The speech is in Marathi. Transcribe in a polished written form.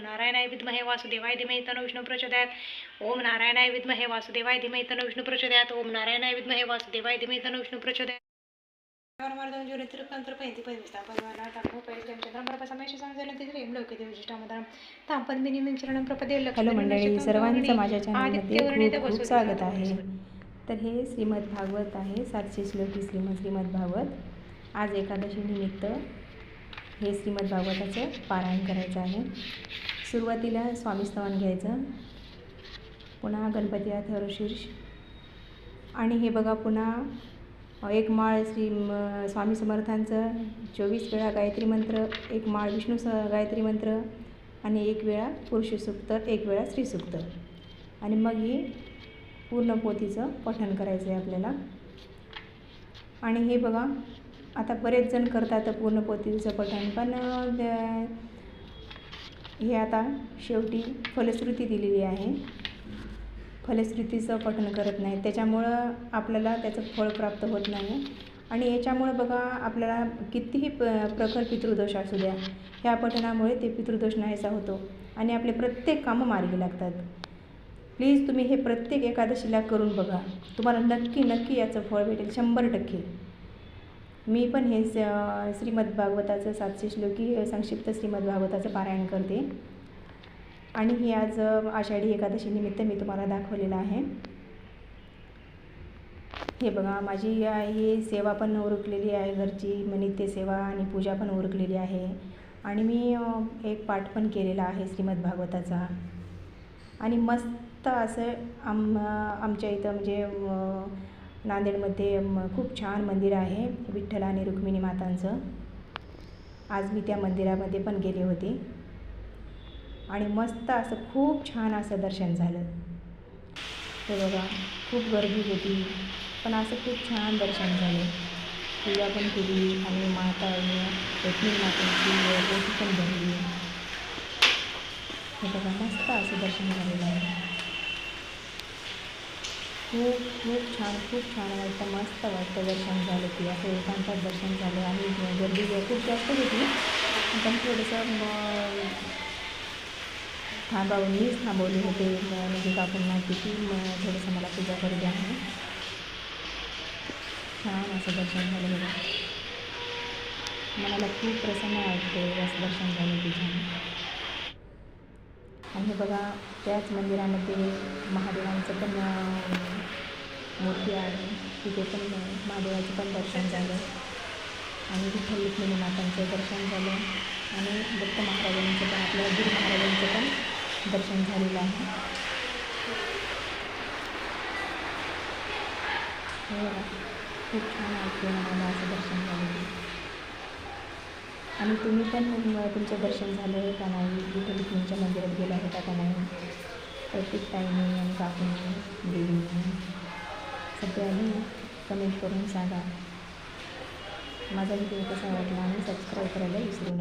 नारायणाय विद्महे वासुदेवाय धीमहि तन्नो विष्णुः प्रचोदयात्। ओम नारायणाय विद्महे वासुदेवाय धीमहि तन्नो विष्णुः प्रचोदयात्। ओम नारायणाय विद्महे वासुदेवाय धीमहि तन्नो विष्णुः प्रचोदयात्। हॅलो मंडळी, सर्वांचं माझ्या चॅनलमध्ये खूप खूप स्वागत आहे. तर हे श्रीमद भागवत आहे, 700 श्लोकी श्रीमद भागवत. आज एकादशी निमित्त हे श्रीमद भागवताचं पारायण करायचं आहे. सुरुवातीला स्वामीस्तवन घ्यायचं, पुन्हा गणपती अथर्व शीर्ष, आणि हे बघा पुन्हा एक माळ स्वामी समर्थांचं 24 वेळा गायत्री मंत्र, एक माळ विष्णू गायत्री मंत्र, आणि एक वेळा पुरुष सूक्त, एक वेळा स्त्री सूक्त, आणि मग ही पूर्ण पोथीचं पठण करायचं आहे आपल्याला. आणि हे बघा, आता बरेच जण करतात पूर्ण पोथीचं पठण, पण हे आता शेवटी फलश्रुती दिलेली आहे, फलश्रुतीचं पठण करत नाही, त्याच्यामुळं आपल्याला त्याचं फळ प्राप्त होत नाही. आणि याच्यामुळं बघा, आपल्याला कितीही प्रखर पितृदोष असू द्या, ह्या पठणामुळे ते पितृदोष नाहीसा होतो आणि आपले प्रत्येक कामं मार्गी लागतात. प्लीज तुम्ही हे प्रत्येक एकादशीला करून बघा, तुम्हाला नक्की नक्की याचं फळ भेटेल 100%. मी पण हे श्रीमद भागवताचं 700 श्लोकी संक्षिप्त श्रीमद भागवताचं पारायण करते, आणि ही आज आषाढी एकादशी निमित्त मी तुम्हाला दाखवलेलं आहे. हे बघा, माझी ही सेवा पण उरकलेली आहे, घरची नित्य सेवा आणि पूजा पण उरकलेली आहे, आणि मी एक पाठ पण केलेला आहे श्रीमद भागवताचा. आणि मस्त असं आमच्या इथं म्हणजे नांदेडमध्ये खूप छान मंदिर आहे विठ्ठल आणि रुक्मिणी मातांचं. आज मी त्या मंदिरामध्ये पण गेले होते, आणि मस्त असं खूप छान असं दर्शन झालं. हे बघा, खूप गर्दी होती, पण असं खूप छान दर्शन झालं. पूजा पण केली, आणि माता रुक्मिणी मातांची पोथी पण भरली. हे बघा, मस्त असं दर्शन झालेलं आहे. खूप खूप छान वाटतं, मस्त वाटतं दर्शन झालं की असं एकांतात दर्शन झालं. आणि गर्दी खूप जास्त होती, पण थोडंसं मीच थांबवले होते, म्हणजे काकूंना की थोडंसं मला पूजा करू द्या म्हणून. छान असं दर्शन झालं बघा, मला खूप प्रसन्न वाटतं असं दर्शन झालं की छान. आणि हे बघा, त्याच मंदिरामध्ये महादेवांचं पण मूर्ती आहे, तिथे पण महादेवाचं पण दर्शन झालं, आणि विठ्ठल रुक्मिणी मातांचं दर्शन झालं, आणि दत्त महाराजांचं पण, आपल्या गुरु महाराजांचं पण दर्शन झालेलं आहे. हे बघा, खूप छान वाटतं मला असं दर्शन झालं. आणि तुम्ही पण तुमचं दर्शन झालं का नाही, विठ्ठल रुक्मिणीच्या मंदिरात गेला होता का नाही, प्रत्येक ताईंनी आणि काकूंनी, देवींनी, सगळ्यांनी कमेंट करून सांगा. माझा व्हिडिओ कसा वाटला, आणि सबस्क्राईब करायला विसरू नका.